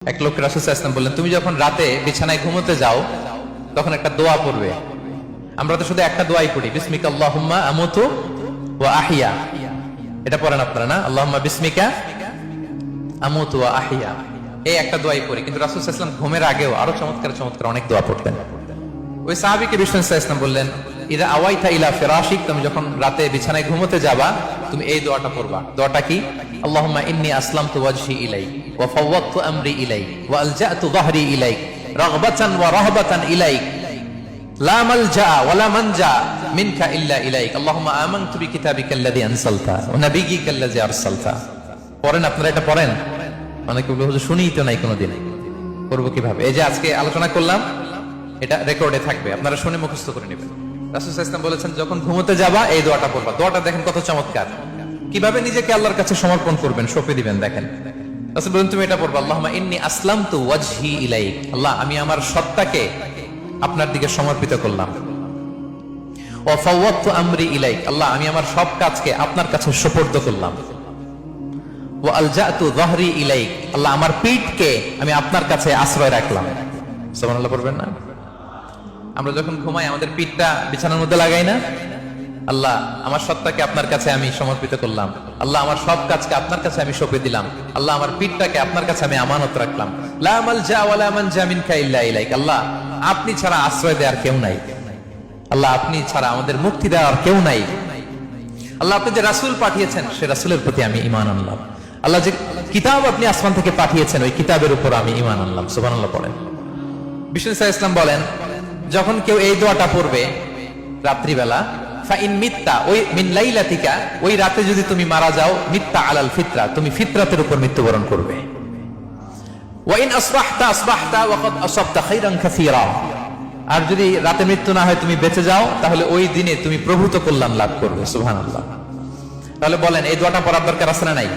এক লোক রাসূল সাল্লাল্লাহু আলাইহি ওয়াসাল্লাম বললেন, তুমি যখন রাতে বিছানায় ঘুমোতে যাও তখন একটা দোয়া পড়বে। আমরা তো শুধু একটা দোয়াই পড়ি, বিসমিকা আল্লাহুম্মা আমুতু ওয়া আহইয়া। এটা পড়েন আপনারা না? আল্লাহুম্মা বিসমিকা আমুতু ওয়া আহইয়া, এই একটা দোয়াই পড়ি। কিন্তু রাসূল সাল্লাল্লাহু আলাইহি ওয়াসাল্লাম ঘুমের আগেও আরো চমৎকার চমৎকার অনেক দোয়া পড়তেন। ওই সাহাবীকে বিষ্ণু সাল্লাল্লাহু আলাইহি ওয়াসাল্লাম বললেন, ইদা আওয়াইতা ইলা ফিরাশিক, তুমি যখন রাতে বিছানায় ঘুমোতে যাবা তুমি এই দোয়াটা পড়বা। দোয়াটা কি? আল্লাহুম্মা ইন্নী আসলামতু ওয়াজহি ইলাইক ওয়া ফাওয়াদতু আমরি ইলাইক ওয়া আলজাতু যাহরি ইলাইক রাগবাতান ওয়া রাহবাতান ইলাইক লা মালজা ওয়া লা মানজা মিনকা ইল্লা ইলাইক আল্লাহুম্মা আমানতু বিকিতাবিকাল্লাযী আনসালতা ওয়া নাবিয়্যিকাল্লাযী আরসালতা। পড়েন আপনারা, এটা পড়েন। অনেকে বলে হুজুর শুনিই তো নাই কোনোদিন, করব কিভাবে? এই যে আজকে আলোচনা করলাম, এটা রেকর্ডে থাকবে, আপনারা শুনে মুখস্থ করে নেবেন। রাসূল সাল্লাল্লাহু আলাইহি ওয়াসাল্লাম বলেছেন, যখন ঘুমোতে যাবা এই দোয়াটা পড়বা। দোয়াটা দেখেন কত চমৎকার, কিভাবে নিজেকে আল্লাহর কাছে সমর্পণ করবেন, সঁপে দিবেন। দেখেন রাসূল বলেন, তুমি এটা পড়বা, আল্লাহুম্মা ইন্নী আসলামতু ওয়াজহি ইলাইক, আল্লাহ আমি আমার সত্তাকে আপনার দিকে সমর্পিত করলাম। ওয়া ফাওয়াদতু আমরি ইলাইক, আল্লাহ আমি আমার সব কাজকে আপনার কাছে সুপর্দ করলাম। ওয়া আলজাতু যাহরি ইলাইক, আল্লাহ আমার পিঠকে আমি আপনার কাছে আশ্রয় রাখলাম। সুবহানাল্লাহ পড়বেন না? আমরা যখন ঘুমাই আমাদের পিঠটা বিছানার মধ্যে লাগাই না? আল্লাহ আমার সত্তাকে আপনার কাছে আমি সমর্পিত করলাম, আল্লাহ আমার সব কাজকে আপনার কাছে আমি সঁপে দিলাম, আল্লাহ আমার পিঠটাকে আপনার কাছে আমি আমানত রাখলাম। লা মালজা ওয়া লা মানজা মিনকা ইল্লা ইলাইক, আল্লাহ আপনি ছাড়া আশ্রয় দেওয়ার কেউ নাই, আল্লাহ আপনি ছাড়া আমাদের মুক্তি দেওয়ার কেউ নাই। আল্লাহ আপনি যে রাসূল পাঠিয়েছেন সে রাসূলের প্রতি আমি ঈমান আনলাম। আল্লাহ যে কিতাব আপনি আসমান থেকে পাঠিয়েছেন ওই কিতাবের উপর আমি ঈমান আনলাম। সুবহানাল্লাহ পড়েন। বিষ্ণু সাল্লাল্লাহু আলাইহি ওয়াসাল্লাম বলেন, যখন কেউ এই দোয়াটা পড়বে রাত্রিবেলা, ফাইন মিত্তা, ওই মিন লাইলাতিকা, ওই রাতে যদি তুমি মারা যাও, মিত্তা আলাল ফিতরা, তুমি ফিতরাতের উপর মৃত্যুবরণ করবে। ওয়া ইন আসবাহতা আসবাহতা ওয়া ক্বাদ আসাবতা খাইরান কাসীরা, আর যদি রাতে মৃত্যু না হয় তুমি বেঁচে যাও, তাহলে ওই দিনে তুমি প্রভূত কল্যাণ লাভ করবে। সুবহানাল্লাহ। তাহলে বলেন এই দোয়াটা পড়ার দরকার আছে না নাই?